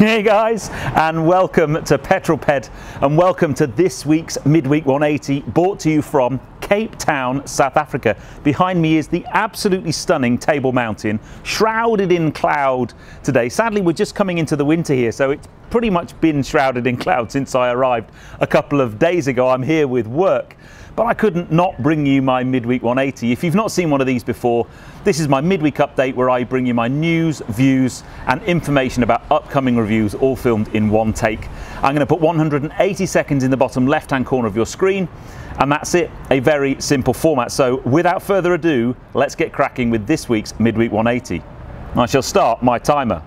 Hey guys, and welcome to Petrol Ped, and welcome to this week's Midweek 180, brought to you from Cape Town, South Africa. Behind me is the absolutely stunning Table Mountain, shrouded in cloud today. Sadly, we're just coming into the winter here, so it's pretty much been shrouded in cloud since I arrived a couple of days ago. I'm here with work, but I couldn't not bring you my Midweek 180. If you've not seen one of these before, this is my midweek update where I bring you my news, views and information about upcoming reviews, all filmed in one take. I'm going to put 180 seconds in the bottom left hand corner of your screen, and that's it. A very simple format. So without further ado, let's get cracking with this week's Midweek 180. I shall start my timer.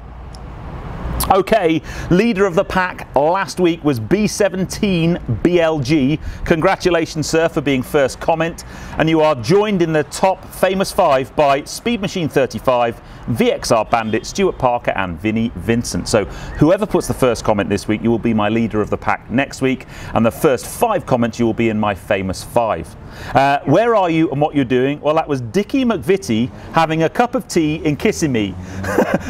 Okay, leader of the pack last week was B17 BLG. Congratulations, sir, for being first comment. And you are joined in the top famous 5 by Speed Machine 35, VXR Bandit, Stuart Parker and Vinnie Vincent. So whoever puts the first comment this week, you will be my leader of the pack next week. And the first 5 comments, you will be in my famous 5. Where are you and what you're doing? Well, that was Dickie McVitie having a cup of tea and kissing me.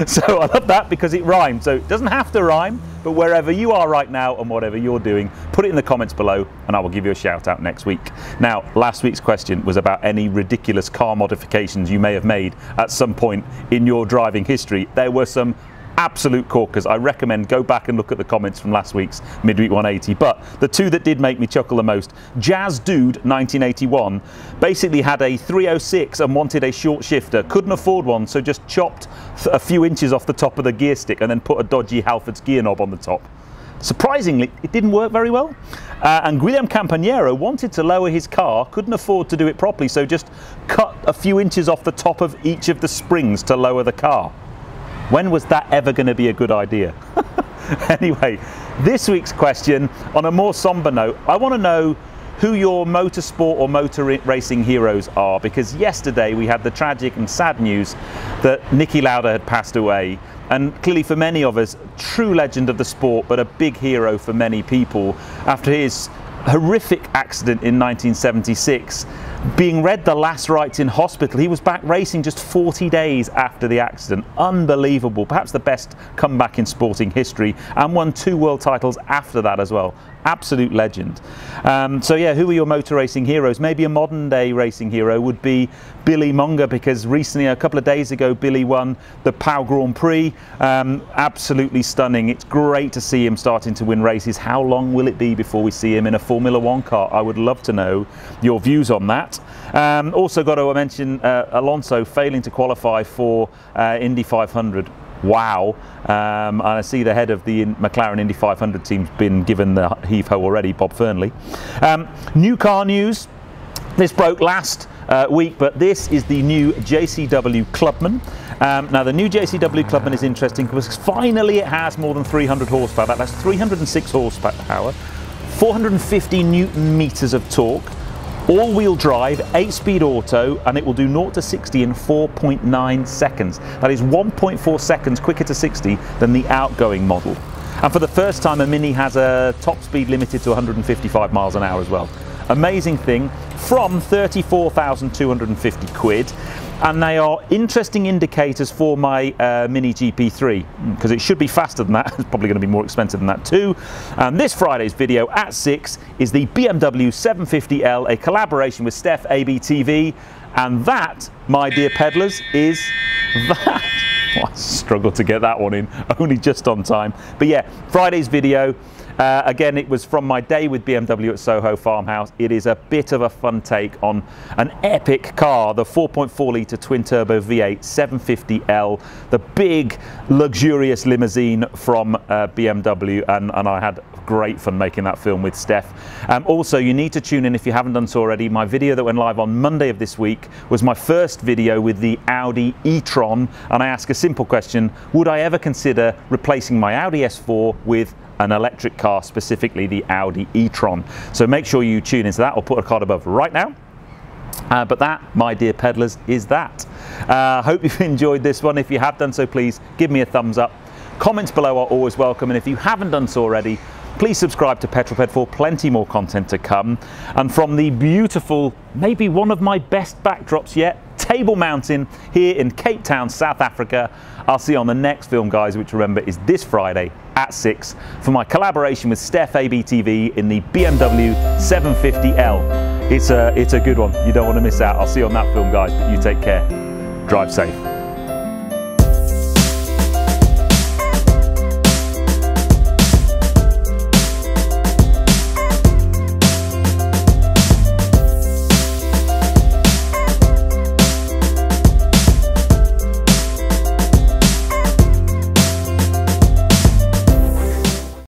So I love that because it rhymed. So it doesn't have to rhyme, but wherever you are right now and whatever you're doing, put it in the comments below and I will give you a shout out next week. Now, last week's question was about any ridiculous car modifications you may have made at some point in your driving history. There were some absolute corkers. I recommend go back and look at the comments from last week's Midweek 180. But the 2 that did make me chuckle the most, Jazz Dude 1981 basically had a 306 and wanted a short shifter, couldn't afford one, so just chopped a few inches off the top of the gear stick and then put a dodgy Halfords gear knob on the top. Surprisingly, it didn't work very well. And Guillem Campagnaro wanted to lower his car, couldn't afford to do it properly, so just cut a few inches off the top of each of the springs to lower the car. When was that ever going to be a good idea? Anyway, this week's question, on a more somber note, I want to know who your motorsport or motor racing heroes are, because yesterday we had the tragic and sad news that Niki Lauda had passed away, and clearly for many of us, true legend of the sport, but a big hero for many people after his horrific accident in 1976. Being read the last rites in hospital, he was back racing just 40 days after the accident. Unbelievable, perhaps the best comeback in sporting history, and won 2 world titles after that as well. Absolute legend. So yeah, who are your motor racing heroes? Maybe a modern day racing hero would be Billy Monger, because recently, a couple of days ago, Billy won the Pau Grand Prix. Absolutely stunning. It's great to see him starting to win races. How long will it be before we see him in a Formula 1 car? I would love to know your views on that. Also got to mention Alonso failing to qualify for Indy 500. Wow. And I see the head of the McLaren Indy 500 team's been given the heave-ho already, Bob Fernley. New car news. This broke last week, but this is the new JCW Clubman. Now, the new JCW Clubman is interesting because finally it has more than 300 horsepower. That's 306 horsepower, 450 Newton meters of torque, all-wheel drive, 8-speed auto, and it will do 0 to 60 in 4.9 seconds. That is 1.4 seconds quicker to 60 than the outgoing model. And for the first time, a Mini has a top speed limited to 155 miles an hour as well. Amazing thing, from 34,250 quid. And they are interesting indicators for my Mini GP3, because it should be faster than that. It's probably going to be more expensive than that too. And this Friday's video at 6 is the BMW 750L, a collaboration with StefABTV. And that, my dear peddlers, is that. Oh, I struggled to get that one in, only just on time. But yeah, Friday's video. Again, it was from my day with BMW at Soho Farmhouse. It is a bit of a fun take on an epic car, the 4.4 litre twin-turbo V8 750L, the big, luxurious limousine from BMW, and I had great fun making that film with Steph. Also, you need to tune in if you haven't done so already. My video that went live on Monday of this week was my first video with the Audi e-tron, and I ask a simple question: would I ever consider replacing my Audi S4 with an electric car, specifically the Audi e-tron? So make sure you tune into that. I'll put a card above right now. But that, my dear peddlers, is that. Hope you've enjoyed this one. If you have done so, please give me a thumbs up. Comments below are always welcome, and if you haven't done so already, please subscribe to Petrol Ped for plenty more content to come. And from the beautiful, maybe one of my best backdrops yet, Table Mountain here in Cape Town, South Africa, I'll see you on the next film, guys, which remember is this Friday at 6 for my collaboration with StefABTV in the BMW 750L. It's a good one. You don't want to miss out. I'll see you on that film, guys. But you take care. Drive safe.